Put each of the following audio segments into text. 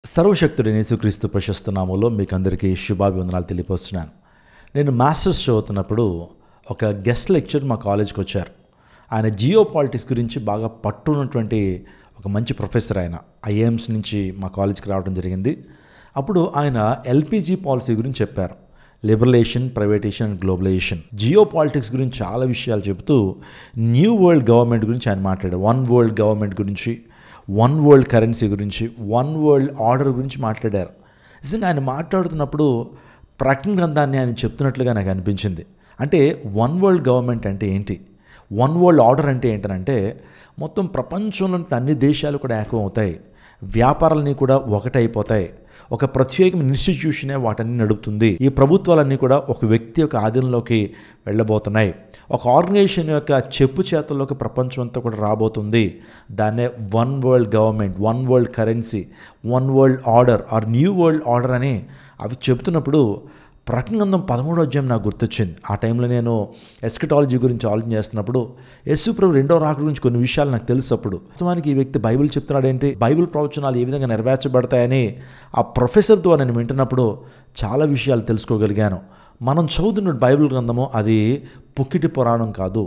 సర్వశక్తుడైన యేసుక్రీస్తు ప్రశస్త నామములో మీకు అందరికీ శుభాభివందనాలు తెలియపరుస్తున్నాను. నేను మాస్టర్స్ చదువుతున్నప్పుడు ఒక గెస్ట్ లెక్చర్ మా కాలేజ్కి వచ్చారు. ఆయన జియో పాలిటిక్స్ గురించి బాగా పట్టున్నటువంటి ఒక మంచి ప్రొఫెసర్. ఆయన ఐఏఎమ్స్ నుంచి మా కాలేజ్కి రావడం జరిగింది. అప్పుడు ఆయన ఎల్పిజి పాలసీ గురించి చెప్పారు. Liberalisation, privatisation and globalisation. Geopolitics గురించి చాలా విషయాలు చెబుతూ న్యూ వరల్డ్ గవర్నమెంట్ గురించి ఆయన మాట్లాడారు. వన్ వరల్డ్ గవర్నమెంట్ గురించి, వన్ వరల్డ్ కరెన్సీ గురించి, వన్ వరల్డ్ ఆర్డర్ గురించి మాట్లాడారు. నిజంగా ఆయన మాట్లాడుతున్నప్పుడు ప్రకటన గ్రంథాన్ని ఆయన చెప్తున్నట్లుగా నాకు అనిపించింది. అంటే వన్ వరల్డ్ గవర్నమెంట్ అంటే ఏంటి, వన్ వరల్డ్ ఆర్డర్ అంటే ఏంటంటే మొత్తం ప్రపంచంలో అన్ని దేశాలు కూడా ఏకం అవుతాయి, వ్యాపారాలన్నీ కూడా ఒకటైపోతాయి, ఒక ప్రత్యేకమైన ఇన్స్టిట్యూషనే వాటన్ని నడుపుతుంది. ఈ ప్రభుత్వాలన్నీ కూడా ఒక వ్యక్తి యొక్క ఆధీనంలోకి వెళ్ళబోతున్నాయి. ఒక ఆర్గనైజేషన్ యొక్క చెప్పు చేతల్లోకి ప్రపంచం అంతా కూడా రాబోతుంది. దాన్నే one world government, one world currency, one world order or new world order అని అవి చెబుతున్నప్పుడు ప్రకటన గ్రంథం 13వ అధ్యాయం నాకు గుర్తొచ్చింది. ఆ టైంలో నేను ఎస్కటాలజీ గురించి ఆలోచన చేస్తున్నప్పుడు యేసు ప్రభు రెండో రాకడ గురించి కొన్ని విషయాలు నాకు తెలుసు. అప్పుడు వాస్తవానికి ఈ వ్యక్తి బైబిల్ చెప్తున్నాడు ఏంటి, బైబిల్ ప్రవచనాలు ఏ విధంగా నెరవేర్చబడతాయని ఆ ప్రొఫెసర్ ద్వారా నేను వింటున్నప్పుడు చాలా విషయాలు తెలుసుకోగలిగాను. మనం చదువుతున్న బైబిల్ గ్రంథము అది పుక్కిటి పురాణం కాదు.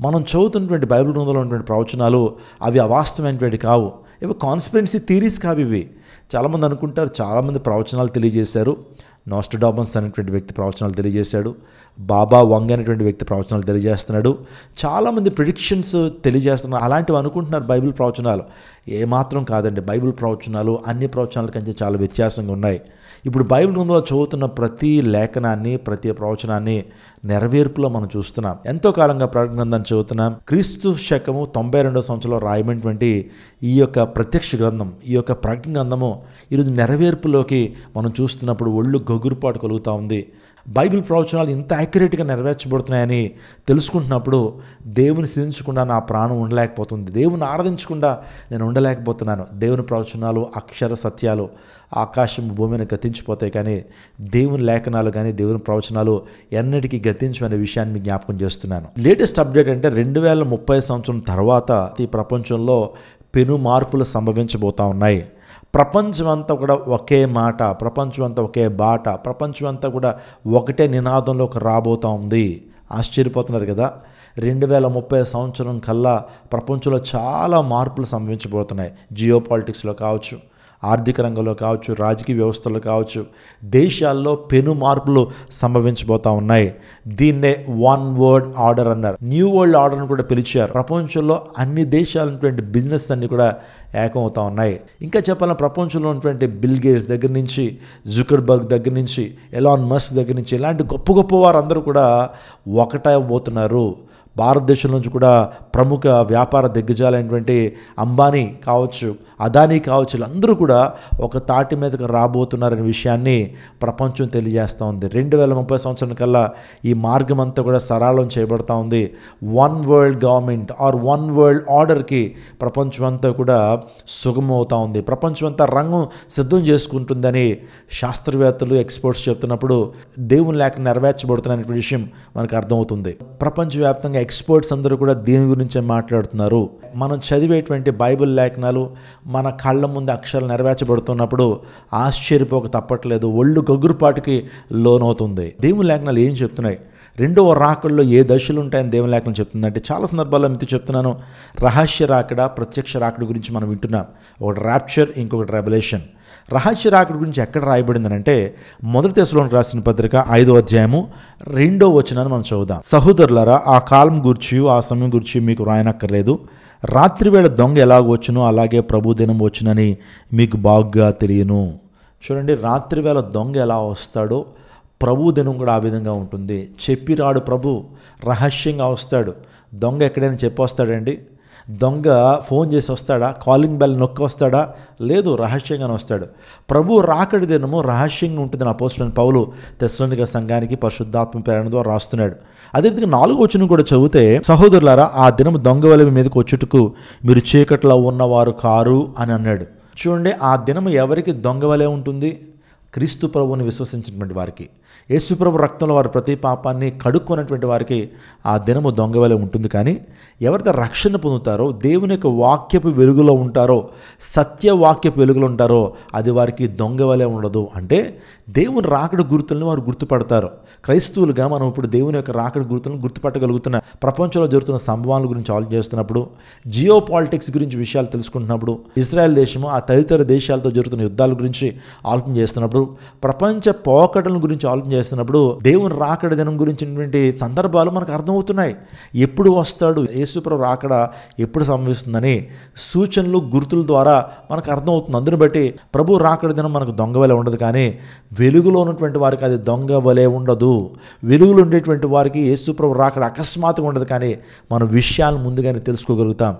మనం చదువుతున్నటువంటి బైబిల్ గ్రంథంలో ఉన్నటువంటి ప్రవచనాలు అవి అవాస్తవమైనటువంటి కావు, ఇవి కాన్స్పిరెన్సీ థీరీస్ కావు. ఇవి చాలామంది అనుకుంటారు, చాలామంది ప్రవచనాలు తెలియజేశారు. నోస్ట్రడామస్ అనేటువంటి వ్యక్తి ప్రవచనాలు తెలియజేశాడు. బాబా వంగ్ అనేటువంటి వ్యక్తి ప్రవచనాలు తెలియజేస్తున్నాడు. చాలామంది ప్రిడిక్షన్స్ తెలియజేస్తున్నారు. అలాంటివి అనుకుంటున్నారు బైబిల్ ప్రవచనాలు. ఏమాత్రం కాదండి. బైబిల్ ప్రవచనాలు అన్ని ప్రవచనాల కంటే చాలా వ్యత్యాసంగా ఉన్నాయి. ఇప్పుడు బైబిల్ గ్రంథంలో చదువుతున్న ప్రతి లేఖనాన్ని, ప్రతి ప్రవచనాన్ని నెరవేర్పులో మనం చూస్తున్నాం. ఎంతో కాలంగా ప్రకటన గ్రంథాన్ని చదువుతున్నాం. క్రీస్తు శకము 92వ సంవత్సరంలో రాయబడినటువంటి ఈ యొక్క ప్రత్యక్ష గ్రంథం, ఈ యొక్క ప్రకటన గ్రంథము ఈరోజు నెరవేర్పులోకి మనం చూస్తున్నప్పుడు ఒళ్ళు గగురుపాటు కలుగుతూ ఉంది. బైబిల్ ప్రవచనాలు ఇంత యాక్యురేట్గా నెరవేర్చబడుతున్నాయని తెలుసుకుంటున్నప్పుడు దేవుని స్థుతించకుండా నా ప్రాణం ఉండలేకపోతుంది, దేవుని ఆరాధించకుండా నేను ఉండలేకపోతున్నాను. దేవుని ప్రవచనాలు అక్షర సత్యాలు ఆకాశం భూమిని గతించిపోతాయి, కానీ దేవుని లేఖనాలు కానీ దేవుని ప్రవచనాలు ఎన్నటికీ గతించమనే విషయాన్ని మీకు జ్ఞాపకం చేస్తున్నాను. లేటెస్ట్ అప్డేట్ అంటే 2030 సంవత్సరం తర్వాత ఈ ప్రపంచంలో పెను మార్పులు సంభవించబోతూ ఉన్నాయి. ప్రపంచం అంతా కూడా ఒకే మాట, ప్రపంచం అంతా ఒకే బాట, ప్రపంచం అంతా కూడా ఒకటే నినాదంలోకి రాబోతూ ఉంది. ఆశ్చర్యపోతున్నారు కదా. 2030 సంవత్సరం కల్లా ప్రపంచంలో చాలా మార్పులు సంభవించబోతున్నాయి. జియో పాలిటిక్స్లో కావచ్చు, ఆర్థిక రంగంలో కావచ్చు, రాజకీయ వ్యవస్థలో కావచ్చు, దేశాల్లో పెను మార్పులు సంభవించబోతూ ఉన్నాయి. దీన్నే వన్ వరల్డ్ ఆర్డర్ అన్నారు. న్యూ వరల్డ్ ఆర్డర్ని కూడా పిలిచారు. ప్రపంచంలో అన్ని దేశాలు ఉన్నటువంటి బిజినెస్ అన్నీ కూడా ఏకం అవుతూ ఉన్నాయి. ఇంకా చెప్పాలన్నా ప్రపంచంలో ఉన్నటువంటి బిల్ గేట్స్ దగ్గర నుంచి, జుకర్బర్గ్ దగ్గర నుంచి, ఎలాన్ మస్క్ దగ్గర నుంచి ఇలాంటి గొప్ప గొప్ప వారందరూ కూడా ఒకటైపోతున్నారు. భారతదేశం నుంచి కూడా ప్రముఖ వ్యాపార దిగ్గజాలైనటువంటి అంబానీ కావచ్చు, అదానీ కావచ్చు, వీళ్ళందరూ కూడా ఒక తాటి మీదకి రాబోతున్నారనే విషయాన్ని ప్రపంచం తెలియజేస్తూ ఉంది. 2030 సంవత్సరం కల్లా ఈ మార్గం అంతా కూడా సరళం చేయబడతా ఉంది. One world government are one world ఆర్డర్కి ప్రపంచం అంతా కూడా సుగమం అవుతూ ఉంది. ప్రపంచం అంతా రంగం సిద్ధం చేసుకుంటుందని శాస్త్రవేత్తలు, ఎక్స్పర్ట్స్ చెప్తున్నప్పుడు దేవుని లేఖ నెరవేర్చబడుతున్న విషయం మనకు అర్థమవుతుంది. ప్రపంచవ్యాప్తంగా ఎక్స్పర్ట్స్ అందరూ కూడా దీని గురించే మాట్లాడుతున్నారు. మనం చదివేటువంటి బైబిల్ లేఖనాలు మన కళ్ళ ముందు అక్షరాలు నెరవేర్చబడుతున్నప్పుడు ఆశ్చర్యపోక తప్పట్లేదు, ఒళ్ళు గగురుపాటుకి లోనవుతుంది. దేవుని లేఖనాలు ఏం చెప్తున్నాయి, రెండవ రాకడలో ఏ దశలు ఉంటాయని దేవుని లేఖనం చెప్తుందంటే చాలా సందర్భాల్లో మీకు చెప్తున్నాను. రహస్య రాకడ, ప్రత్యక్ష రాకడ గురించి మనం వింటున్నాం. ఒకటి ర్యాప్చర్, ఇంకొకటి రెవల్యూషన్. రహస్య రాకడ గురించి ఎక్కడ రాయబడిందనంటే మొదటి తెస్సలోనికి రాసిన పత్రిక 5వ అధ్యాయము 2వ వచనాన్ని మనం చదువుదాం. సహోదరులారా, ఆ కాలం గురించి, ఆ సమయం గురించి మీకు రాయనక్కర్లేదు. రాత్రివేళ దొంగ ఎలాగొచ్చునో అలాగే ప్రభు దినం వచ్చునని మీకు బాగా తెలియను. చూడండి, రాత్రివేళ దొంగ ఎలా వస్తాడో ప్రభు దినం కూడా ఆ విధంగా ఉంటుంది. చెప్పిరాడు ప్రభు, రహస్యంగా వస్తాడు. దొంగ ఎక్కడైనా చెప్పి వస్తాడండి? దొంగ ఫోన్ చేసి వస్తాడా? కాలింగ్ బెల్ నొక్కి వస్తాడా? లేదు, రహస్యంగానే వస్తాడు. ప్రభు రాకడి దినము రహస్యంగా ఉంటుందని అపోస్తలుడైన పౌలు తెస్సలోనిక సంఘానికి పరిశుద్ధాత్మ ప్రేరణ ద్వారా రాస్తున్నాడు. అదే విధంగా 4వ వచనం కూడా చదివితే, సహోదరులారా, ఆ దినము దొంగ వలె మీ మీదకి వచ్చుటకు మీరు చీకట్లో ఉన్నవారు కారు అని అన్నాడు. చూడండి, ఆ దినము ఎవరికి దొంగ వలె ఉంటుంది? క్రీస్తు ప్రభువుని విశ్వసించినటువంటి వారికి. యేసుప్రభు రక్తంలో వారి ప్రతి పాపాన్ని కడుక్కున్నటువంటి వారికి ఆ దినము దొంగవలే ఉంటుంది. కానీ ఎవరైతే రక్షణ పొందుతారో, దేవుని యొక్క వాక్యపు వెలుగులో ఉంటారో, సత్యవాక్యపు వెలుగులో ఉంటారో, అది వారికి దొంగవలే ఉండదు. అంటే దేవుని రాకడ గుర్తులను వారు గుర్తుపడతారు. క్రైస్తవులుగా మనం ఇప్పుడు దేవుని యొక్క రాకడ గుర్తులను గుర్తుపట్టగలుగుతున్న ప్రపంచంలో జరుగుతున్న సంభవాల గురించి ఆలోచన చేస్తున్నప్పుడు, జియో పాలిటిక్స్ గురించి విషయాలు తెలుసుకుంటున్నప్పుడు, ఇజ్రాయెల్ దేశము ఆ తదితర దేశాలతో జరుగుతున్న యుద్ధాల గురించి ఆలోచన చేస్తున్నప్పుడు, ప్రపంచ పోకడల గురించి ఆలోచన చేస్తున్నప్పుడు, దేవుని రాకడ దినం గురించినటువంటి సందర్భాలు మనకు అర్థమవుతున్నాయి. ఎప్పుడు వస్తాడు, యేసుప్రభు రాకడ ఎప్పుడు సంభవిస్తుందని సూచనలు గుర్తుల ద్వారా మనకు అర్థమవుతుంది. అందుని బట్టి ప్రభు రాకడ దినం మనకు దొంగ వలె ఉండదు, కానీ వెలుగులో ఉన్నటువంటి వారికి అది దొంగ వలె ఉండదు. వెలుగులో ఉండేటువంటి వారికి యేసుప్రభు రాకడ అకస్మాత్తుగా ఉండదు, కానీ మన విషయాలు ముందుగానే తెలుసుకోగలుగుతాం,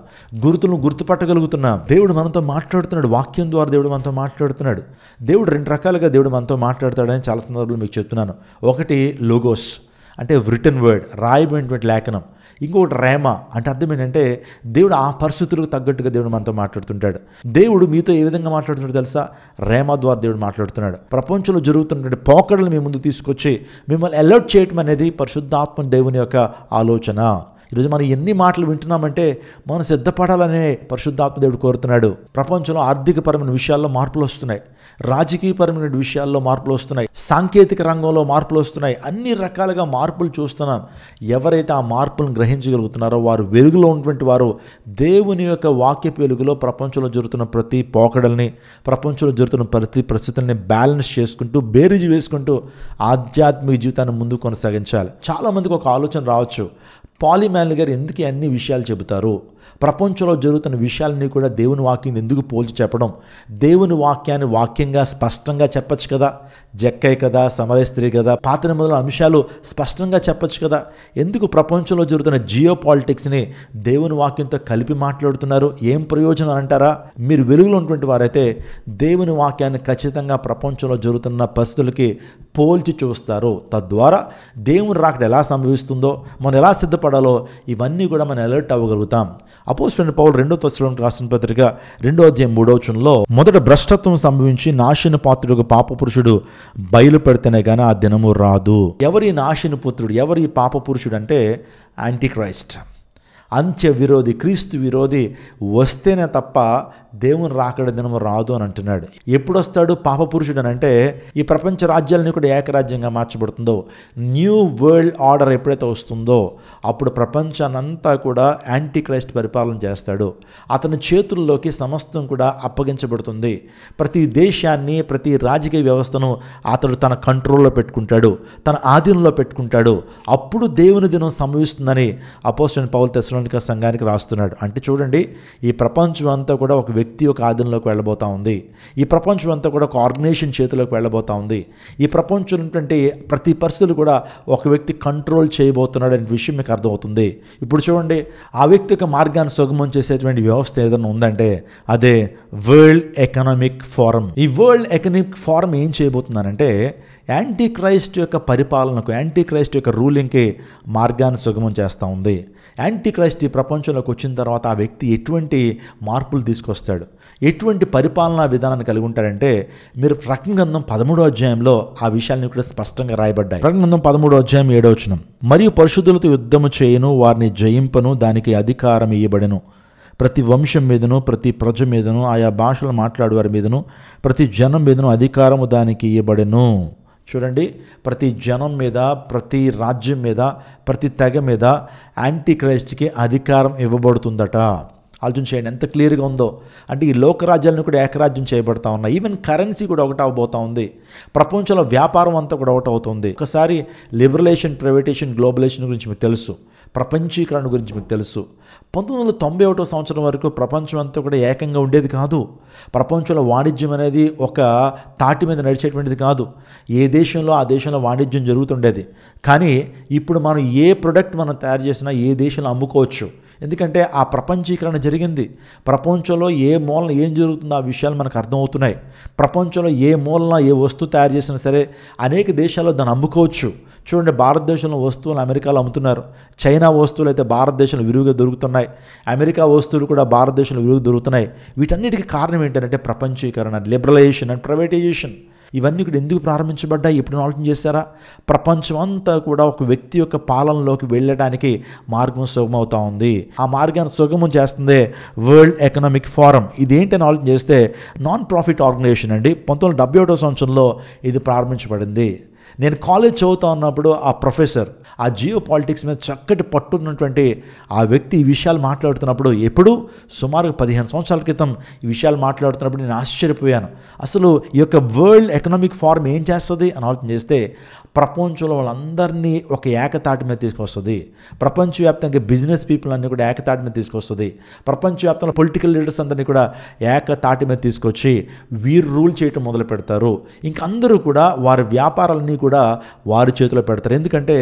గుర్తులను గుర్తుపట్టగలుగుతున్నాం. దేవుడు మనతో మాట్లాడుతున్నాడు, వాక్యం ద్వారా దేవుడు మనతో మాట్లాడుతున్నాడు. దేవుడు రెండు రకాలుగా దేవుడు మనతో మాట్లాడతాడని చాలా సందర్భాలు మీకు చెప్తున్నాను. ఒకటి లోగోస్ అంటే రిటన్ వర్డ్, రాయబడినటువంటి లేఖనం. ఇంకొకటి రేమ అంటే అర్థం ఏంటంటే దేవుడు ఆ పరిస్థితులకు తగ్గట్టుగా దేవుడు మనతో మాట్లాడుతుంటాడు. దేవుడు మీతో ఏ విధంగా మాట్లాడుతున్నాడు తెలుసా? రేమ ద్వారా దేవుడు మాట్లాడుతున్నాడు. ప్రపంచంలో జరుగుతున్నటువంటి పోకడలు మీ ముందు తీసుకొచ్చి మిమ్మల్ని అలర్ట్ చేయటం అనేది పరిశుద్ధాత్మ దేవుని యొక్క ఆలోచన. ఈరోజు మనం ఎన్ని మాటలు వింటున్నామంటే మనం సిద్ధపడాలనే పరిశుద్ధాత్మ దేవుడు కోరుతున్నాడు. ప్రపంచంలో ఆర్థికపరమైన విషయాల్లో మార్పులు వస్తున్నాయి, రాజకీయపరమైన విషయాల్లో మార్పులు వస్తున్నాయి, సాంకేతిక రంగంలో మార్పులు వస్తున్నాయి, అన్ని రకాలుగా మార్పులు చూస్తున్నాం. ఎవరైతే ఆ మార్పులను గ్రహించగలుగుతున్నారో వారు వెలుగులో ఉన్నటువంటి వారు దేవుని యొక్క వాక్యపు వెలుగులో ప్రపంచంలో జరుగుతున్న ప్రతి పోకడల్ని, ప్రపంచంలో జరుగుతున్న ప్రతి పరిస్థితుల్ని బ్యాలెన్స్ చేసుకుంటూ, బేరీజు వేసుకుంటూ ఆధ్యాత్మిక జీవితాన్ని ముందుకు కొనసాగించాలి. చాలామందికి ఒక ఆలోచన రావచ్చు, పాలిమాన్ గారు ఎందుకు అన్ని విషయాలు చెబుతారు? ప్రపంచంలో జరుగుతున్న విషయాలన్నీ కూడా దేవుని వాక్యం ఎందుకు పోల్చి చెప్పడం? దేవుని వాక్యాన్ని వాక్యంగా స్పష్టంగా చెప్పచ్చు కదా. జక్కయ్య కదా, సమరయ స్త్రీ కదా, పాత నిబంధనల అంశాలు స్పష్టంగా చెప్పచ్చు కదా. ఎందుకు ప్రపంచంలో జరుగుతున్న జియో పాలిటిక్స్ని దేవుని వాక్యంతో కలిపి మాట్లాడుతున్నారు? ఏం ప్రయోజనం అంటారా? మీరు వెలుగులో ఉన్నటువంటి వారైతే దేవుని వాక్యాన్ని ఖచ్చితంగా ప్రపంచంలో జరుగుతున్న పరిస్థితులకి పోల్చి చూస్తారు. తద్వారా దేవుని రాకడ ఎలా సంభవిస్తుందో, మనం ఎలా సిద్ధపడాలో ఇవన్నీ కూడా మనం అలర్ట్ అవ్వగలుగుతాం. అపోస్తలుడైన పౌలు 2వ తెస్సలోనికీయులకు రాసిన పత్రిక 2వ అధ్యాయం 3వ వచనంలో, మొదట భ్రష్టత్వం సంభవించి నాశన పాత్రుడు పాప పురుషుడు బయలుపెడితేనే కానీ ఆ దినము రాదు. ఎవరి నాశన పుత్రుడు, ఎవరి పాప పురుషుడు అంటే యాంటీ క్రైస్ట్, అంత్య విరోధి, క్రీస్తు విరోధి వస్తేనే తప్ప దేవుని రాకడ దినము రాదు అని అంటున్నాడు. ఎప్పుడు వస్తాడు పాప పురుషుడు అని అంటే, ఈ ప్రపంచ రాజ్యాలని కూడా ఏకరాజ్యంగా మార్చబడుతుందో, న్యూ వరల్డ్ ఆర్డర్ ఎప్పుడైతే వస్తుందో అప్పుడు ప్రపంచానంతా కూడా యాంటీ క్రైస్ట్ పరిపాలన చేస్తాడు. అతని చేతుల్లోకి సమస్తం కూడా అప్పగించబడుతుంది. ప్రతి దేశాన్ని, ప్రతి రాజకీయ వ్యవస్థను అతడు తన కంట్రోల్లో పెట్టుకుంటాడు, తన ఆధీనంలో పెట్టుకుంటాడు. అప్పుడు దేవుని దినం సంభవిస్తుందని అపోస్తలుడైన పౌలు తెస్సలోనిక సంఘానికి రాస్తున్నాడు. అంటే చూడండి, ఈ ప్రపంచం అంతా కూడా ఒక వ్యక్తి యొక్క ఆధీనంలోకి వెళ్ళబోతా ఉంది. ఈ ప్రపంచం అంతా కూడా ఒక ఆర్గనైజేషన్ చేతిలోకి వెళ్ళబోతా ఉంది. ఈ ప్రపంచం ఉన్నటువంటి ప్రతి పరిస్థితులు కూడా ఒక వ్యక్తి కంట్రోల్ చేయబోతున్నాడు అనే విషయం మీకు అర్థమవుతుంది. ఇప్పుడు చూడండి, ఆ వ్యక్తి యొక్క మార్గాన్ని సుగమం చేసేటువంటి వ్యవస్థ ఏదైనా ఉందంటే అదే వరల్డ్ ఎకనామిక్ ఫోరం. ఈ వరల్డ్ ఎకనామిక్ ఫోరం ఏం చేయబోతున్నారంటే యాంటీ క్రైస్ట్ యొక్క పరిపాలనకు, యాంటీ క్రైస్ట్ యొక్క రూలింగ్కి మార్గాన్ని సుగమం చేస్తూ ఉంది. యాంటీ క్రైస్ట్ ఈ ప్రపంచంలోకి వచ్చిన తర్వాత ఆ వ్యక్తి ఎటువంటి మార్పులు తీసుకొస్తాడు, ఎటువంటి పరిపాలనా విధానాన్ని కలిగి ఉంటాడంటే, మీరు ప్రకటన గ్రంథం 13వ అధ్యాయంలో ఆ విషయాన్ని కూడా స్పష్టంగా రాయబడ్డాయి. ప్రకటన గ్రంథం 13వ అధ్యాయం 7వ వచనం, మరియు పరిశుద్ధులతో యుద్ధము చేయను, వారిని జయింపను, దానికి అధికారం ఇయ్యబడెను. ప్రతి వంశం మీదను, ప్రతి ప్రజ మీదను, ఆయా భాషలు మాట్లాడు వారి మీదను, ప్రతి జనం మీదను అధికారము దానికి ఇయ్యబడెను. చూడండి, ప్రతి జనం మీద, ప్రతి రాజ్యం మీద, ప్రతి తెగ మీద యాంటీ క్రైస్ట్కి అధికారం ఇవ్వబడుతుందట. ఆలోచన చేయండి ఎంత క్లియర్గా ఉందో. అంటే ఈ లోకరాజ్యాలను కూడా ఏకరాజ్యం చేయబడతా ఉన్నాయి. ఈవెన్ కరెన్సీ కూడా ఒకటి అవబోతూ ఉంది. ప్రపంచంలో వ్యాపారం అంతా కూడా ఒకటి అవుతుంది. ఒకసారి లిబరలైజేషన్, ప్రైవేటైజేషన్, గ్లోబలైజేషన్ గురించి మీకు తెలుసు, ప్రపంచీకరణ గురించి మీకు తెలుసు. 1991 సంవత్సరం వరకు ప్రపంచం అంతా కూడా ఏకంగా ఉండేది కాదు. ప్రపంచంలో వాణిజ్యం అనేది ఒక తాటి మీద నడిచేటువంటిది కాదు. ఏ దేశంలో ఆ దేశంలో వాణిజ్యం జరుగుతుండేది. కానీ ఇప్పుడు మనం ఏ ప్రొడక్ట్ మనం తయారు చేసినా ఏ దేశంలో అమ్ముకోవచ్చు. ఎందుకంటే ఆ ప్రపంచీకరణ జరిగింది. ప్రపంచంలో ఏ మూలన ఏం జరుగుతుందో ఆ విషయాలు మనకు అర్థమవుతున్నాయి. ప్రపంచంలో ఏ మూలన ఏ వస్తువు తయారు చేసినా సరే అనేక దేశాల్లో దాన్ని అమ్ముకోవచ్చు. చూడండి, భారతదేశంలో వస్తువులు అమెరికాలో అమ్ముతున్నారు. చైనా వస్తువులు అయితే భారతదేశంలో విరివిగా దొరుకుతున్నాయి. అమెరికా వస్తువులు కూడా భారతదేశంలో విరివిగా దొరుకుతున్నాయి. వీటన్నిటికీ కారణం ఏంటంటే ప్రపంచీకరణ, లిబరలైజేషన్ అండ్ ప్రైవేటైజేషన్. ఇవన్నీ కూడా ఎందుకు ప్రారంభించబడ్డాయి? ఇప్పుడు ఆలోచన చేశారా? ప్రపంచం అంతా కూడా ఒక వ్యక్తి యొక్క పాలనలోకి వెళ్ళడానికి మార్గం సుగమవుతా ఉంది. ఆ మార్గాన్ని సుగమం చేస్తుంది వరల్డ్ ఎకనామిక్ ఫోరం. ఇదేంటని ఆలోచన చేస్తే నాన్ ప్రాఫిట్ ఆర్గనైజేషన్ అండి. 1971 సంవత్సరంలో ఇది ప్రారంభించబడింది. నేను కాలేజ్ చదువుతా ఉన్నప్పుడు ఆ ప్రొఫెసర్, ఆ జియో పాలిటిక్స్ మీద చక్కటి పట్టున్నటువంటి ఆ వ్యక్తి ఈ విషయాలు మాట్లాడుతున్నప్పుడు, ఎప్పుడు సుమారుగా 15 సంవత్సరాల క్రితం ఈ విషయాలు మాట్లాడుతున్నప్పుడు నేను ఆశ్చర్యపోయాను. అసలు ఈ యొక్క వరల్డ్ ఎకనామిక్ ఫోరం ఏం చేస్తుంది అని ఆలోచన చేస్తే, ప్రపంచంలో వాళ్ళందరినీ ఒక ఏకతాటి మీద తీసుకొస్తుంది. ప్రపంచవ్యాప్తంగా బిజినెస్ పీపుల్ అన్నీ కూడా ఏకతాటి మీద తీసుకొస్తుంది. ప్రపంచవ్యాప్తంగా పొలిటికల్ లీడర్స్ అందరినీ కూడా ఏకతాటి మీద తీసుకొచ్చి వీరు రూల్ చేయటం మొదలు పెడతారు. ఇంక అందరూ కూడా వారి వ్యాపారాలన్నీ కూడా వారి చేతిలో పెడతారు. ఎందుకంటే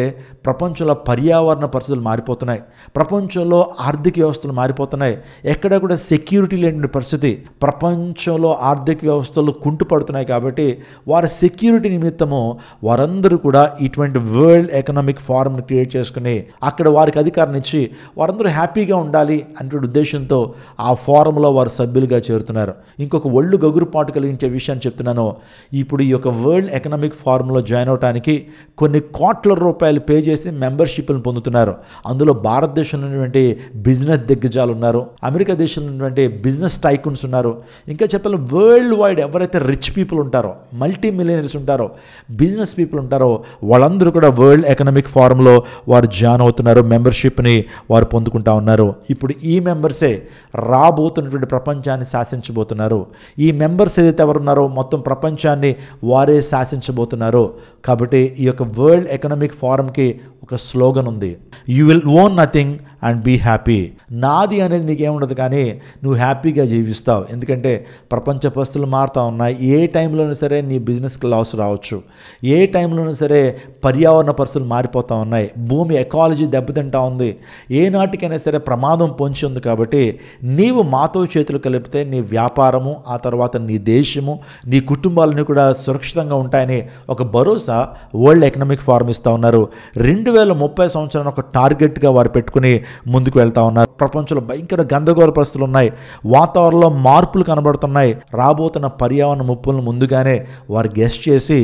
ప్రపంచంలో పర్యావరణ పరిస్థితులు మారిపోతున్నాయి, ప్రపంచంలో ఆర్థిక వ్యవస్థలు మారిపోతున్నాయి, ఎక్కడ కూడా సెక్యూరిటీ లేని పరిస్థితి, ప్రపంచంలో ఆర్థిక వ్యవస్థలు కుంటుపడుతున్నాయి. కాబట్టి వారి సెక్యూరిటీ నిమిత్తము వారందరూ కూడా ఇటువంటి వరల్డ్ ఎకనామిక్ ఫోరంని క్రియేట్ చేసుకుని అక్కడ వారికి అధికారాన్ని ఇచ్చి వారందరూ హ్యాపీగా ఉండాలి అనే ఉద్దేశంతో ఆ ఫోరంలో వారు సభ్యులుగా చేరుతున్నారు. ఇంకొక ఒళ్ళు గగురుపాటు కలిగించే విషయాన్ని చెప్తున్నాను. ఇప్పుడు ఈ యొక్క వరల్డ్ ఎకనామిక్ ఫోరంలో జాయిన్ అవడానికి కొన్ని కోట్ల రూపాయలు పే చేసి మెంబర్షిప్లను పొందుతున్నారు. అందులో భారతదేశంలో ఉన్నటువంటి బిజినెస్ దిగ్గజాలు ఉన్నారు, అమెరికా దేశంలో ఉన్నటువంటి బిజినెస్ టైకూన్స్ ఉన్నారు. ఇంకా చెప్పాలి, వరల్డ్ వైడ్ ఎవరైతే రిచ్ పీపుల్ ఉంటారో, మల్టీ మిలియనర్స్ ఉంటారో, బిజినెస్ పీపుల్ ఉంటారో, వాళ్ళందరూ కూడా వరల్డ్ ఎకనామిక్ ఫోరంలో వారు జాయిన్ అవుతున్నారు, మెంబర్షిప్ని వారు పొందుకుంటా ఉన్నారు. ఇప్పుడు ఈ మెంబర్సే రాబోతున్నటువంటి ప్రపంచాన్ని శాసించబోతున్నారు. ఈ మెంబర్స్ ఏదైతే ఎవరున్నారో మొత్తం ప్రపంచాన్ని వారే శాసించబోతున్నారు. కాబట్టి ఈ యొక్క వరల్డ్ ఎకనామిక్ ఫోరంకి ఒక స్లోగన్ ఉంది, you will own nothing and be happy. నాది అనేది నీకేముండదు, కానీ నువ్వు హ్యాపీగా జీవిస్తావు. ఎందుకంటే ప్రపంచ పరిస్థితులు మారుతూ ఉన్నాయి. ఏ టైంలోనూ సరే నీ బిజినెస్కి లాస్ రావచ్చు, ఏ టైంలోనూ సరే పర్యావరణ పరిస్థితులు మారిపోతూ ఉన్నాయి, భూమి ఎకాలజీ దెబ్బతింటా ఉంది, ఏ నాటికైనా సరే ప్రమాదం పొంచి ఉంది. కాబట్టి నీవు మాతో చేతులు కలిపితే నీ వ్యాపారము, ఆ తర్వాత నీ దేశము, నీ కుటుంబాలన్నీ కూడా సురక్షితంగా ఉంటాయని ఒక భరోసా వరల్డ్ ఎకనామిక్ ఫోరం ఇస్తూ ఉన్నారు. 2030 సంవత్సరాన్ని ఒక టార్గెట్గా వారు పెట్టుకుని ముందుకు వెళ్తా ఉన్నారు. ప్రపంచంలో భయంకర గందరగోళ పరిస్థితులు ఉన్నాయి, వాతావరణంలో మార్పులు కనబడుతున్నాయి. రాబోతున్న పర్యావరణ ముప్పులను ముందుగానే వారు గెస్ట్ చేసి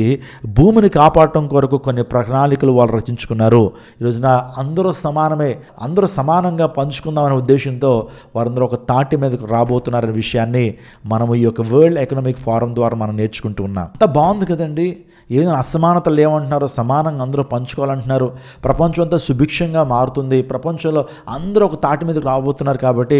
భూమిని కాపాడటం కొరకు కొన్ని ప్రణాళికలు వాళ్ళు రచించుకున్నారు. ఈరోజున అందరూ సమానమే, అందరూ సమానంగా పంచుకుందామనే ఉద్దేశంతో వారందరూ ఒక తాటి మీదకు రాబోతున్నారనే విషయాన్ని మనము ఈ యొక్క వరల్డ్ ఎకనామిక్ ఫోరం ద్వారా మనం నేర్చుకుంటూ ఉన్నాం. అంత బాగుంది కదండి. ఏదైనా అసమానతలు ఏమంటున్నారో సమానంగా అందరూ పంచుకోవాలంటున్నారు. ప్రపంచం అంతా సుభిక్షంగా మారుతుంది, ప్రపంచంలో అందరూ ఒక తాటి మీదకి రాబోతున్నారు. కాబట్టి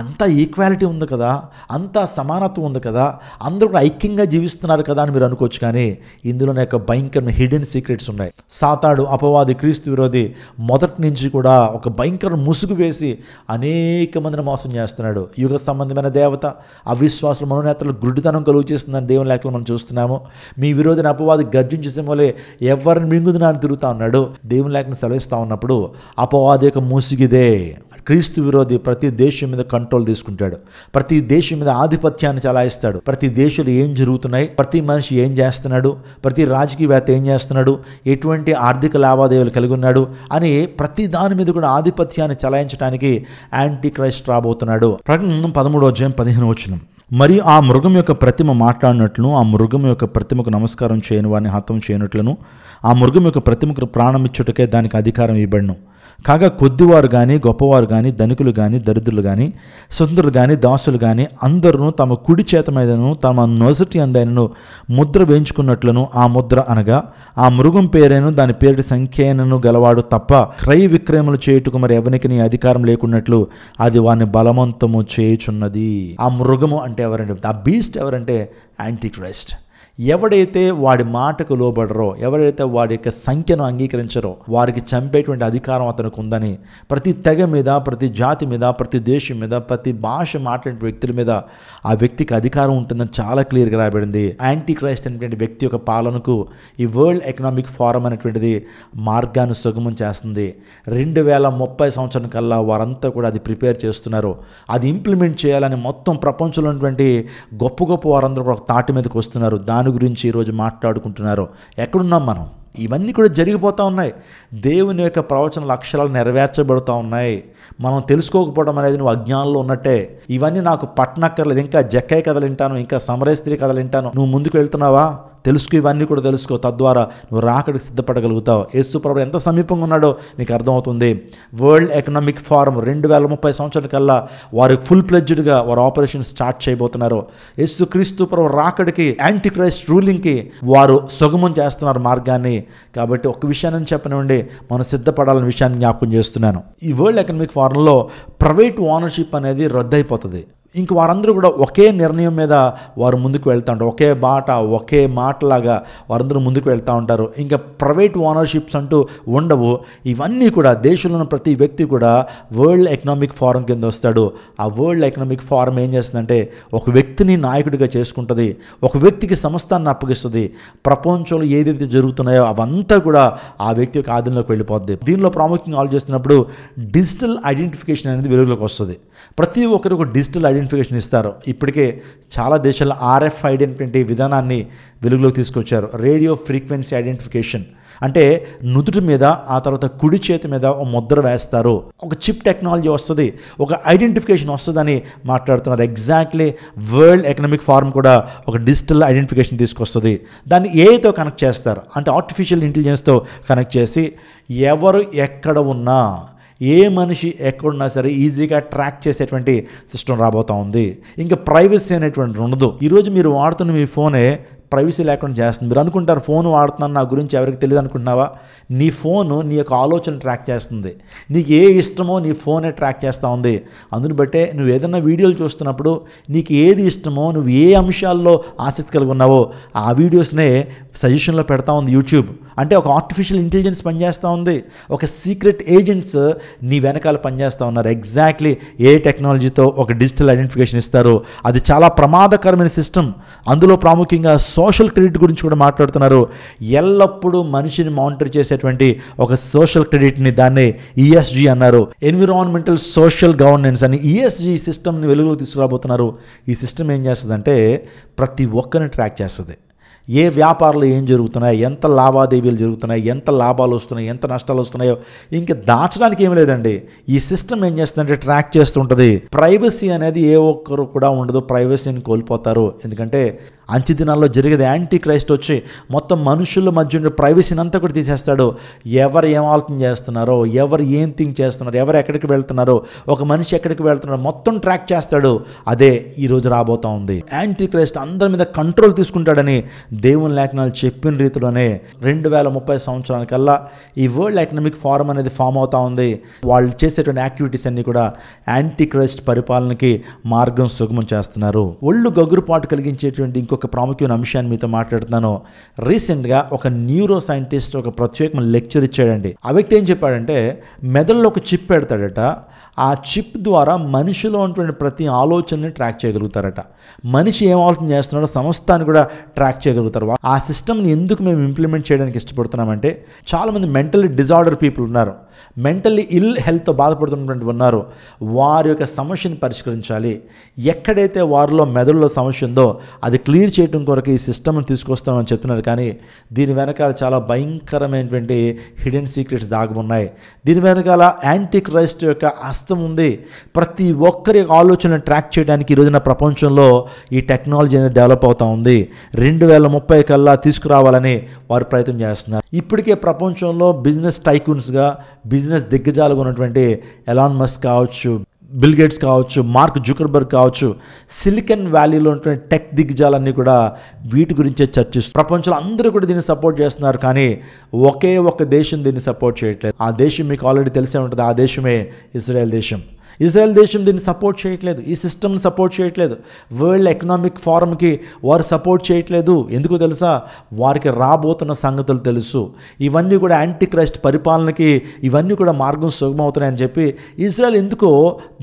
అంతా ఈక్వాలిటీ ఉంది కదా, అంతా సమానత్వం ఉంది కదా, అందరూ కూడా ఐక్యంగా జీవిస్తున్నారు కదా అని మీరు అనుకోవచ్చు. కానీ ఇందులోనే ఒక భయంకరమైన హిడెన్ సీక్రెట్స్ ఉన్నాయి. సాతాడు, అపవాది, క్రీస్తు విరోధి మొదటి నుంచి కూడా ఒక భయంకర ముసుగు వేసి అనేక మందిని మోసం చేస్తున్నాడు. యుగ సంబంధమైన దేవత అవిశ్వాసులు మనోనేతలు గుడ్డితనం కలుగు చేస్తుందని దేవుని లేఖలు మనం చూస్తున్నాము. మీ విరోధిని అపవాది గర్జించే సింహలే ఎవరిని మింగుదునా అని తిరుగుతూ ఉన్నాడు. దేవుని లేఖను సెలవిస్తూ ఉన్నప్పుడు అపవాది యొక్క ముసుగిదే. క్రీస్తు విరోధి ప్రతి దేశం మీద కంట్రోల్ తీసుకుంటాడు, ప్రతి దేశం మీద ఆధిపత్యాన్ని చలాయిస్తాడు. ప్రతి దేశంలో ఏం జరుగుతున్నాయి, ప్రతి మనిషి ఏం చేస్తున్నాడు, ప్రతి రాజకీయవేత్త ఏం చేస్తున్నాడు, ఎటువంటి ఆర్థిక లావాదేవీలు కలిగి ఉన్నాడు అని ప్రతి దాని మీద కూడా ఆధిపత్యాన్ని చలాయించడానికి యాంటీ క్రైస్ట్ రాబోతున్నాడు. ప్రకటన 13:15 మరియు ఆ మృగం యొక్క ప్రతిమ మాట్లాడినట్లును, ఆ మృగం యొక్క ప్రతిమకు నమస్కారం చేయని వారిని హతం చేయనట్లును, ఆ మృగం యొక్క ప్రతిమకు ప్రాణం ఇచ్చుటకే దానికి అధికారం ఇవ్వబడును. కాగా కొద్దివారు కానీ, గొప్పవారు కానీ, ధనికులు కానీ, దరిద్రులు కానీ, స్వతంత్రులు కానీ, దాసులు కానీ అందరూ తమ కుడి చేత మీదను తమ నొసటి అందైనను ముద్ర వేయించుకున్నట్లను, ఆ ముద్ర అనగా ఆ మృగం పేరైన దాని పేరుటి సంఖ్యను గలవాడు తప్ప క్రయ విక్రయములు చేయుటకు మరి ఎవరికి నీ అధికారం లేకున్నట్లు అది వారిని బలవంతము చేయుచున్నది. ఆ మృగము అంటే ఎవరంటే, ఆ బీస్ట్ ఎవరంటే యాంటీ క్రైస్ట్. ఎవడైతే వాడి మాటకు లోబడరో, ఎవరైతే వాడి యొక్క సంఖ్యను అంగీకరించరో వారికి చంపేటువంటి అధికారం అతనికి ఉందని ప్రతి తెగ మీద, ప్రతి జాతి మీద, ప్రతి దేశం మీద, ప్రతి భాష మాట్లాడే వ్యక్తుల మీద ఆ వ్యక్తికి అధికారం ఉంటుందని చాలా క్లియర్గా రాయబడింది. యాంటీ క్రైస్ట్ అనేటువంటి వ్యక్తి యొక్క పాలనకు ఈ వరల్డ్ ఎకనామిక్ ఫోరం అనేటువంటిది మార్గాన్ని సుగమం చేస్తుంది. 2030 సంవత్సరం కల్లా వారంతా కూడా అది ప్రిపేర్ చేస్తున్నారు. అది ఇంప్లిమెంట్ చేయాలని మొత్తం ప్రపంచంలో ఉన్నటువంటి గొప్ప గొప్ప వారందరూ కూడా తాటి మీదకి వస్తున్నారు. దాని గురించి ఈరోజు మాట్లాడుకుంటున్నారు. ఎక్కడున్నాం మనం? ఇవన్నీ కూడా జరిగిపోతూ ఉన్నాయి. దేవుని యొక్క ప్రవచనాల అక్షరాలు నెరవేర్చబడుతూ ఉన్నాయి. మనం తెలుసుకోకపోవడం అనేది నువ్వు అజ్ఞానంలో ఉన్నట్టే. ఇవన్నీ నాకు పట్టనక్కర్లేదు, ఇంకా జక్కయ్య కథలు వింటాను, ఇంకా సమరయ స్త్రీ కథలు వింటాను. నువ్వు ముందుకు వెళ్తున్నావా? తెలుసుకో, ఇవన్నీ కూడా తెలుసుకో, తద్వారా నువ్వు రాకడికి సిద్ధపడగలుగుతావు. యేసు ప్రభువు ఎంత సమీపంగా ఉన్నాడో నీకు అర్థమవుతుంది. వరల్డ్ ఎకనామిక్ ఫోరం 2030 సంవత్సరాల కల్లా వారు ఫుల్ ప్లెడ్జ్డ్గా వారు ఆపరేషన్ స్టార్ట్ చేయబోతున్నారు. యేసు క్రీస్తు ప్రభువు రాకడికి, యాంటీ క్రైస్ట్ రూలింగ్కి వారు సుగమం చేస్తున్నారు మార్గాన్ని. కాబట్టి ఒక విషయాన్ని చెప్పనివ్వండి, మనం సిద్ధపడాలనే విషయాన్ని జ్ఞాపకం చేస్తున్నాను. ఈ వరల్డ్ ఎకనామిక్ ఫోరంలో ప్రైవేట్ ఓనర్షిప్ అనేది రద్దయిపోతుంది. ఇంక వారందరూ కూడా ఒకే నిర్ణయం మీద వారు ముందుకు వెళ్తూ ఉంటారు. ఒకే బాట, ఒకే మాటలాగా వారందరూ ముందుకు వెళ్తూ ఉంటారు. ఇంకా ప్రైవేట్ ఓనర్షిప్స్ అంటూ ఉండవు. ఇవన్నీ కూడా దేశంలో ఉన్న ప్రతి వ్యక్తి కూడా వరల్డ్ ఎకనామిక్ ఫోరం కింద వస్తాడు. ఆ వరల్డ్ ఎకనామిక్ ఫోరం ఏం చేస్తుందంటే ఒక వ్యక్తిని నాయకుడిగా చేసుకుంటుంది, ఒక వ్యక్తికి సంస్థాన్ని అప్పగిస్తుంది. ప్రపంచంలో ఏదైతే జరుగుతున్నాయో అవంతా కూడా ఆ వ్యక్తి యొక్క ఆధీనంలోకి వెళ్ళిపోద్ది. దీనిలో ప్రాముఖ్యంగా ఆలోచిస్తున్నప్పుడు డిజిటల్ ఐడెంటిఫికేషన్ అనేది వెలుగులోకి వస్తుంది. ప్రతి ఒక్కరు ఒక డిజిటల్ ఐడెంటిఫికేషన్ ఇస్తారు. ఇప్పటికే చాలా దేశాల్లో RFID అనేటువంటి విధానాన్ని వెలుగులోకి తీసుకొచ్చారు. రేడియో ఫ్రీక్వెన్సీ ఐడెంటిఫికేషన్ అంటే నుదుటి మీద, ఆ తర్వాత కుడి చేతి మీద ఒక ముద్ర వేస్తారు. ఒక చిప్ టెక్నాలజీ వస్తుంది, ఒక ఐడెంటిఫికేషన్ వస్తుందని మాట్లాడుతున్నారు. ఎగ్జాక్ట్లీ వరల్డ్ ఎకనామిక్ ఫోరం కూడా ఒక డిజిటల్ ఐడెంటిఫికేషన్ తీసుకొస్తుంది. దాన్ని ఏఐతో కనెక్ట్ చేస్తారు, అంటే ఆర్టిఫిషియల్ ఇంటెలిజెన్స్తో కనెక్ట్ చేసి ఎవరు ఎక్కడ ఉన్నా, ఏ మనిషి ఎక్కడున్నా సరే ఈజీగా ట్రాక్ చేసేటువంటి సిస్టమ్ రాబోతూ ఉంది. ఇంకా ప్రైవసీ అనేటువంటి ఉండదు. ఈరోజు మీరు వాడుతున్న మీ ఫోనే ప్రైవసీ లేకుండా చేస్తుంది. మీరు అనుకుంటారు ఫోన్ వాడుతున్నాను, నా గురించి ఎవరికి తెలియదు అనుకుంటున్నావా? నీ ఫోను నీ యొక్క ఆలోచన ట్రాక్ చేస్తుంది. నీకు ఏ ఇష్టమో నీ ఫోనే ట్రాక్ చేస్తూ ఉంది. అందుని బట్టే నువ్వు ఏదైనా వీడియోలు చూస్తున్నప్పుడు నీకు ఏది ఇష్టమో, నువ్వు ఏ అంశాల్లో ఆసక్తి కలిగి ఉన్నావో ఆ వీడియోస్నే సజెషన్లో పెడతా ఉంది యూట్యూబ్. అంటే ఒక ఆర్టిఫిషియల్ ఇంటెలిజెన్స్ పనిచేస్తూ ఉంది, ఒక సీక్రెట్ ఏజెంట్స్ నీ వెనకాల పనిచేస్తూ ఉన్నారు. ఎగ్జాక్ట్లీ ఏ టెక్నాలజీతో ఒక డిజిటల్ ఐడెంటిఫికేషన్ ఇస్తారు. అది చాలా ప్రమాదకరమైన సిస్టమ్. అందులో ప్రాముఖ్యంగా సోషల్ క్రెడిట్ గురించి కూడా మాట్లాడుతున్నారు. ఎల్లప్పుడూ మనిషిని మానిటర్ చేసేటువంటి ఒక సోషల్ క్రెడిట్ని, దాన్ని ESG అన్నారు, ఎన్విరాన్మెంటల్ సోషల్ గవర్నెన్స్ అని. ESG సిస్టమ్ని వెలుగులోకి తీసుకురాబోతున్నారు. ఈ సిస్టమ్ ఏం చేస్తుందంటే ప్రతి ఒక్కరిని ట్రాక్ చేస్తుంది. ఏ వ్యాపారాలు ఏం జరుగుతున్నాయి, ఎంత లావాదేవీలు జరుగుతున్నాయి, ఎంత లాభాలు వస్తున్నాయి, ఎంత నష్టాలు వస్తున్నాయో ఇంకా దాచడానికి ఏమి లేదండి. ఈ సిస్టమ్ ఏం చేస్తుందంటే ట్రాక్ చేస్తుంటుంది. ప్రైవసీ అనేది ఏ ఒక్కరు కూడా ఉండదు, ప్రైవసీని కోల్పోతారు. ఎందుకంటే అంచె దినాల్లో జరిగేది యాంటీ క్రైస్ట్ వచ్చి మొత్తం మనుషుల మధ్య ఉండే ప్రైవసీని అంతా కూడా తీసేస్తాడు. ఎవరు ఏం ఆలోచన చేస్తున్నారో, ఎవరు ఏం థింక్ చేస్తున్నారో, ఎవరు ఎక్కడికి వెళ్తున్నారో, ఒక మనిషి ఎక్కడికి వెళ్తున్నారో మొత్తం ట్రాక్ చేస్తాడు. అదే ఈరోజు రాబోతూ ఉంది. యాంటీ క్రైస్ట్ అందరి మీద కంట్రోల్ తీసుకుంటాడని దేవుని లేఖనాలు చెప్పిన రీతిలోనే 2030 సంవత్సరానికల్లా ఈ వరల్డ్ ఎకనామిక్ ఫోరం అనేది ఫామ్ అవుతూ ఉంది. వాళ్ళు చేసేటువంటి యాక్టివిటీస్ అన్నీ కూడా యాంటీ క్రైస్ట్ పరిపాలనకి మార్గం సుగమం చేస్తున్నారు. ఒళ్ళు గగురుపాటు కలిగించేటువంటి ఇంకొక ప్రాముఖ్యమైన అంశాన్ని మీతో మాట్లాడుతున్నాను. రీసెంట్గా ఒక న్యూరో సైంటిస్ట్ ఒక ప్రత్యేకమైన లెక్చర్ ఇచ్చాడండి. ఆ వ్యక్తి ఏం చెప్పాడంటే మెదడులో ఒక చిప్ పెడతాడట. ఆ చిప్ ద్వారా మనిషిలో ఉన్నటువంటి ప్రతి ఆలోచనని ట్రాక్ చేయగలుగుతారట. మనిషి ఏం ఆలోచన చేస్తున్నాడో సమస్తాన్ని కూడా ట్రాక్ చేయగలుగుతారు. ఆ సిస్టమ్ని ఎందుకు మేము ఇంప్లిమెంట్ చేయడానికి ఇష్టపడుతున్నామంటే చాలామంది మెంటల్లీ డిజార్డర్ పీపుల్ ఉన్నారు, మెంటల్లీ ఇల్ హెల్త్తో బాధపడుతున్నటువంటి ఉన్నారు. వారి యొక్క సమస్యను పరిష్కరించాలి. ఎక్కడైతే వారిలో మెదడులో సమస్య ఉందో అది క్లియర్ చేయడం కొరకు ఈ సిస్టమ్ని తీసుకొస్తామని చెప్తున్నారు. కానీ దీని వెనకాల చాలా భయంకరమైనటువంటి హిడెన్ సీక్రెట్స్ దాగి ఉన్నాయి. దీని వెనకాల యాంటీ క్రైస్ట్ యొక్క హస్తం ఉంది. ప్రతి ఒక్కరి ఆలోచనను ట్రాక్ చేయడానికి ఈ రోజున ప్రపంచంలో ఈ టెక్నాలజీ అనేది డెవలప్ అవుతూ ఉంది. 2030 కల్లా తీసుకురావాలని వారు ప్రయత్నం చేస్తున్నారు. ఇప్పటికే ప్రపంచంలో బిజినెస్ టైకూన్స్గా, బిజినెస్ దిగ్గజాలుగా ఉన్నటువంటి ఎలాన్ మస్క్ కావచ్చు, బిల్ గేట్స్ కావచ్చు, మార్క్ జుకర్బర్గ్ కావచ్చు, సిలికాన్ వ్యాలీలో ఉన్నటువంటి టెక్ దిగ్గజాలన్నీ కూడా వీటి గురించే చర్చిస్తారు. ప్రపంచంలో అందరూ కూడా దీన్ని సపోర్ట్ చేస్తున్నారు. కానీ ఒకే ఒక దేశం దీన్ని సపోర్ట్ చేయట్లేదు. ఆ దేశం మీకు ఆల్రెడీ తెలిసే ఉంటుంది. ఆ దేశమే ఇజ్రాయెల్ దేశం. ఇజ్రాయెల్ దేశం దీన్ని సపోర్ట్ చేయట్లేదు, ఈ సిస్టమ్ని సపోర్ట్ చేయట్లేదు. వరల్డ్ ఎకనామిక్ ఫోరంకి వారు సపోర్ట్ చేయట్లేదు. ఎందుకు తెలుసా? వారికి రాబోతున్న సంగతులు తెలుసు. ఇవన్నీ కూడా యాంటీ క్రైస్ట్ పరిపాలనకి ఇవన్నీ కూడా మార్గం సుగమవుతున్నాయని చెప్పి ఇజ్రాయెల్ ఎందుకో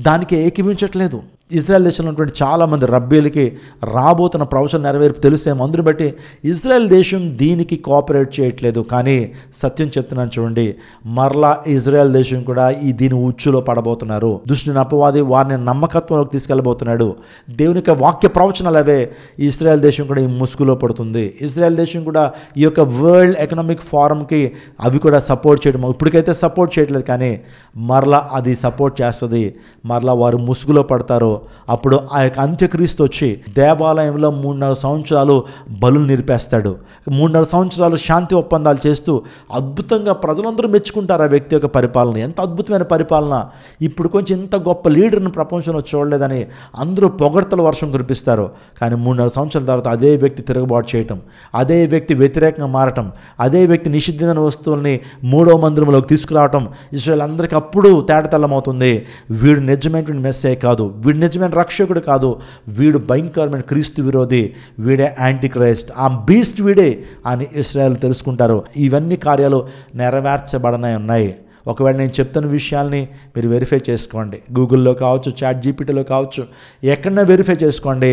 దానికి ఏకీభించట్లేదు. ఇజ్రాయెల్ దేశంలో ఉన్నటువంటి చాలామంది రబ్బీలకి రాబోతున్న ప్రవచన నెరవేర్పు తెలిసేమో. అందుని బట్టి ఇజ్రాయెల్ దేశం దీనికి కోఆపరేట్ చేయట్లేదు. కానీ సత్యం చెప్తున్నాను చూడండి, మరలా ఇజ్రాయెల్ దేశం కూడా దీని ఉచ్చులో పడబోతున్నారు. దుష్టుని అపవాది వారిని నమ్మకత్వంలోకి తీసుకెళ్ళబోతున్నాడు. దేవుని యొక్క వాక్య ప్రవచనాలు అవే. ఇజ్రాయెల్ దేశం కూడా ఈ ముసుగులో పడుతుంది. ఇజ్రాయెల్ దేశం కూడా ఈ యొక్క వరల్డ్ ఎకనామిక్ ఫోరంకి అవి కూడా సపోర్ట్ చేయడం ఇప్పటికైతే సపోర్ట్ చేయట్లేదు. కానీ మరలా అది సపోర్ట్ చేస్తుంది. మరలా వారు ముసుగులో పడతారు. అప్పుడు ఆ యొక్క అంత్యక్రీస్తు వచ్చి దేవాలయంలో 3.5 సంవత్సరాలు బలులు నిలిపేస్తాడు. 3.5 సంవత్సరాలు శాంతి ఒప్పందాలు చేస్తూ అద్భుతంగా ప్రజలందరూ మెచ్చుకుంటారు ఆ వ్యక్తి యొక్క పరిపాలన. ఎంత అద్భుతమైన పరిపాలన, ఇప్పుడు కొంచెం ఇంత గొప్ప లీడర్ని ప్రపంచంలో చూడలేదని అందరూ పొగడ్తల వర్షం కురిపిస్తారు. కానీ 3.5 సంవత్సరాల తర్వాత అదే వ్యక్తి తిరుగుబాటు చేయటం, అదే వ్యక్తి వ్యతిరేకంగా మారటం, అదే వ్యక్తి నిషిద్ధమైన వస్తువుల్ని 3వ మందిరంలోకి తీసుకురావటం ఇశ్రాయేల్ అందరికీ అప్పుడు తేటతెల్లమవుతుంది. వీడు నిజమైనటువంటి మెస్సే కాదు, వీడు నిజమైన రక్షకుడు కాదు, వీడు భయంకరమైన క్రీస్తు విరోధి, వీడే యాంటీ క్రైస్ట్, ఆ బీస్ట్ వీడే అని ఇశ్రాయేల్ తెలుసుకుంటారు. ఇవన్నీ కార్యాలు నెరవేర్చబడనే ఉన్నాయి. ఒకవేళ నేను చెప్తున్న విషయాల్ని మీరు వెరిఫై చేసుకోండి. గూగుల్లో కావచ్చు, చాట్ జీపీటీలో కావచ్చు, ఎక్కడైనా వెరిఫై చేసుకోండి.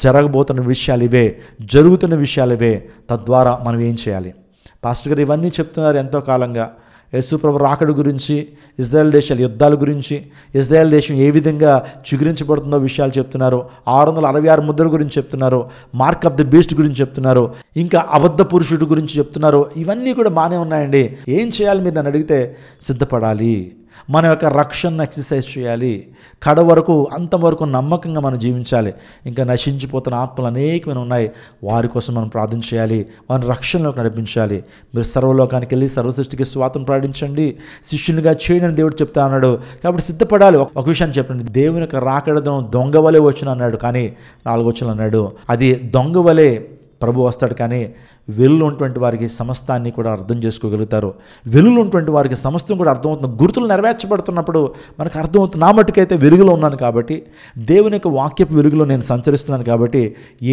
జరగబోతున్న విషయాలు ఇవే, జరుగుతున్న విషయాలు ఇవే. తద్వారా మనం ఏం చేయాలి? పాస్టర్ గారు ఇవన్నీ చెప్తున్నారు ఎంతో కాలంగా. యేసు ప్రభు రాకడ గురించి, ఇజ్రాయెల్ దేశాల యుద్ధాల గురించి, ఇజ్రాయెల్ దేశం ఏ విధంగా చిగురించబడుతుందో విషయాలు చెప్తున్నారు. 666 ముద్రల గురించి చెప్తున్నారు. మార్క్ ఆఫ్ ది బీస్ట్ గురించి చెప్తున్నారు. ఇంకా అబద్ధ పురుషుడు గురించి చెప్తున్నారు. ఇవన్నీ కూడా బాగానే ఉన్నాయండి. ఏం చేయాలి మీరు నన్ను అడిగితే? సిద్ధపడాలి. మన యొక్క రక్షణను ఎక్సర్సైజ్ చేయాలి. కడ వరకు అంతవరకు నమ్మకంగా మనం జీవించాలి. ఇంకా నశించిపోతున్న ఆత్మలు అనేకమైన ఉన్నాయి. వారి కోసం మనం ప్రార్థన చేయాలి. వారిని రక్షణలోకి నడిపించాలి. మీరు సర్వలోకానికి వెళ్ళి సర్వసృష్టికి స్వాతం ప్రకటించండి, శిష్యునిగా చేయండి అని దేవుడు చెప్తా అన్నాడు. కాబట్టి సిద్ధపడాలి. ఒక విషయాన్ని చెప్పండి, దేవుని యొక్క రాకడను దొంగ వలె వచ్చిన అన్నాడు, కానీ 4వ వచనం అన్నాడు అది దొంగ వలె ప్రభు వస్తాడు. కానీ వెలుగులో ఉన్నటువంటి వారికి సమస్తాన్ని కూడా అర్థం చేసుకోగలుగుతారు. వెలుగులో ఉన్నటువంటి వారికి సమస్తం కూడా అర్థమవుతుంది. గుర్తులు నెరవేర్చబడుతున్నప్పుడు మనకు అర్థమవుతుంది. నా మట్టుకైతే వెలుగులో ఉన్నాను కాబట్టి, దేవుని యొక్క వాక్యపు వెలుగులో నేను సంచరిస్తున్నాను కాబట్టి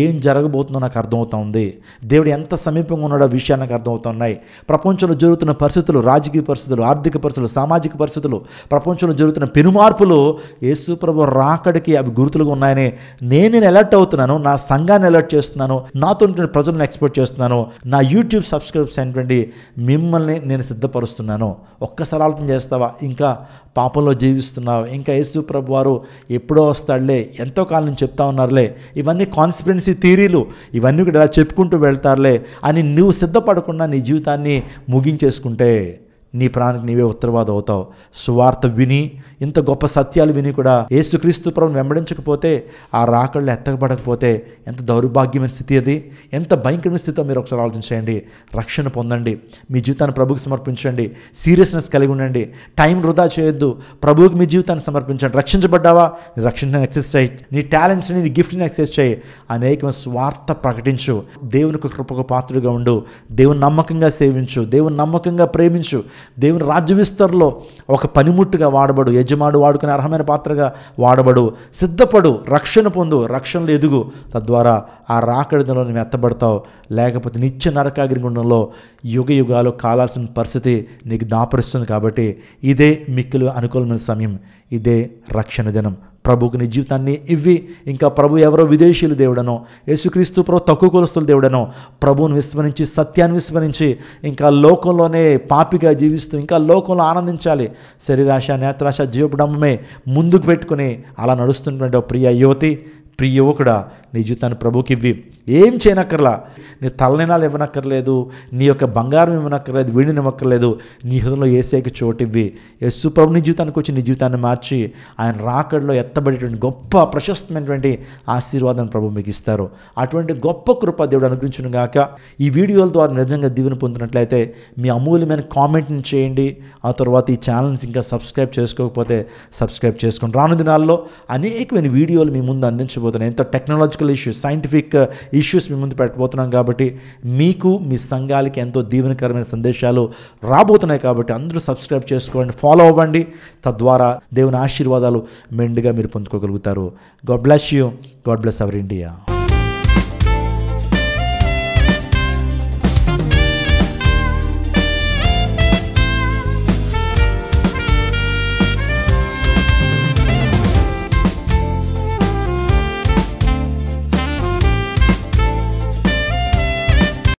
ఏం జరగబోతుందో నాకు అర్థమవుతా ఉంది. దేవుడు ఎంత సమీపంగా ఉన్నాడో విషయాలు నాకు అర్థమవుతున్నాయి. ప్రపంచంలో జరుగుతున్న పరిస్థితులు, రాజకీయ పరిస్థితులు, ఆర్థిక పరిస్థితులు, సామాజిక పరిస్థితులు, ప్రపంచంలో జరుగుతున్న పెనుమార్పులు యేసు ప్రభు రాకడికి అవి గుర్తులుగా ఉన్నాయని నేను అలర్ట్ అవుతున్నాను. నా సంఘాన్ని అలర్ట్ చేస్తున్నాను. నాతో ప్రజలను ఎక్స్పెక్ట్ చేస్తున్నాను. నా యూట్యూబ్ సబ్స్క్రైబ్స్ అయినటువంటి మిమ్మల్ని నేను సిద్ధపరుస్తున్నాను. ఒక్కసారి ఆలోచన చేస్తావా? ఇంకా పాపంలో జీవిస్తున్నావు, ఇంకా యేసు ప్రభు వారు ఎప్పుడో వస్తాడులే, ఎంతో కాలం నుంచి చెప్తా ఉన్నారులే, ఇవన్నీ కాన్స్పిరెన్సీ థియరీలు, ఇవన్నీ కూడా ఇలా చెప్పుకుంటూ వెళ్తారులే అని నువ్వు సిద్ధపడకుండా నీ జీవితాన్ని ముగించేసుకుంటే నీ ప్రాణానికి నీవే ఉత్తరవాదం అవుతావు. సువార్త విని, ఇంత గొప్ప సత్యాలు విని కూడా యేసుక్రీస్తు ప్రభువును వెంబడించకపోతే, ఆ రాకళ్ళు ఎత్తకబడకపోతే ఎంత దౌర్భాగ్యమైన స్థితి అది, ఎంత భయంకరమైన స్థితితో మీరు ఒకసారి ఆలోచించండి. రక్షణ పొందండి, మీ జీవితాన్ని ప్రభువుకి సమర్పించండి, సీరియస్నెస్ కలిగి ఉండండి, టైం వృధా చేయొద్దు, ప్రభువుకి మీ జీవితాన్ని సమర్పించండి. రక్షించబడ్డావా? నీ రక్షణను ఎక్సెస్ చేయి, నీ టాలెంట్స్ని, నీ గిఫ్ట్ని ఎక్సెస్ చేయి, అనేకమైన స్వార్థ ప్రకటించు, దేవునికి కృపకు పాత్రుడిగా ఉండు, దేవుని నమ్మకంగా సేవించు, దేవుని నమ్మకంగా ప్రేమించు, దేవుని రాజ్య విస్తరణలో ఒక పనిముట్టుగా వాడబడు, యజమాడు వాడుకునే అర్హమైన పాత్రగా వాడబడు, సిద్ధపడు, రక్షణ పొందు, రక్షణలో ఎదుగు. తద్వారా ఆ రాకడిలో నువ్వు ఎత్తబడతావు. లేకపోతే నిత్య నరకాగ్నిగుండంలో యుగ యుగాలు కాలాల్సిన పరిస్థితి నీకు దాపరిస్తుంది. కాబట్టి ఇదే మిక్కిలి అనుకూలమైన సమయం, ఇదే రక్షణ దినం. ప్రభువుకు నీ జీవితాన్ని ఇవ్వి. ఇంకా ప్రభు ఎవరో విదేశీయులు దేవుడనో, యేసుక్రీస్తు ప్రభు తక్కువ కులస్తుల దేవుడనో, ప్రభువును విస్మరించి, సత్యాన్ని విస్మరించి, ఇంకా లోకంలోనే పాపిగా జీవిస్తూ ఇంకా లోకంలో ఆనందించాలి, శరీరాశ, నేత్రాశ, జీవపడమే ముందుకు పెట్టుకుని అలా నడుస్తున్నటువంటి ప్రియ యువతి, ప్రియ యువకుడా, నీ జీవితాన్ని ప్రభువుకి ఇవ్వి. ఏం చేయనక్కర్లా, నీ తలనినాలు ఇవ్వనక్కర్లేదు, నీ యొక్క బంగారం ఇవ్వనక్కర్లేదు, వీడిని ఇవ్వక్కర్లేదు, నీ హృదయంలో యేసేకి చోటు ఇవ్వి. యేసు ప్రభు నీ జీవితానికి వచ్చి నీ జీవితాన్ని మార్చి ఆయన రాకడలో ఎత్తబడేటువంటి గొప్ప ప్రశస్తమైనటువంటి ఆశీర్వాదం ప్రభు మీకు ఇస్తారు. అటువంటి గొప్ప కృప దేవుడు అనుగ్రహించును గాక. ఈ వీడియోల ద్వారా నిజంగా దీవెన పొందినట్లయితే మీ అమూల్యమైన కామెంట్ని చేయండి. ఆ తర్వాత ఈ ఛానల్ని ఇంకా సబ్స్క్రైబ్ చేసుకోకపోతే సబ్స్క్రైబ్ చేసుకోండి. రాను దినాల్లో అనేకమైన వీడియోలు మీ ముందు అందించబోతున్నాయి. ఎంతో టెక్నాలజికల్ ఇష్యూస్, సైంటిఫిక్ ఇష్యూస్ మీ ముందు పెట్టబోతున్నాం. కాబట్టి మీకు, మీ సంఘాలకి ఎంతో దీవెనకరమైన సందేశాలు రాబోతున్నాయి. కాబట్టి అందరూ సబ్స్క్రైబ్ చేసుకోండి, ఫాలో అవ్వండి. తద్వారా దేవుని ఆశీర్వాదాలు మెండుగా మీరు పొందుకోగలుగుతారు. God bless you. God bless our India.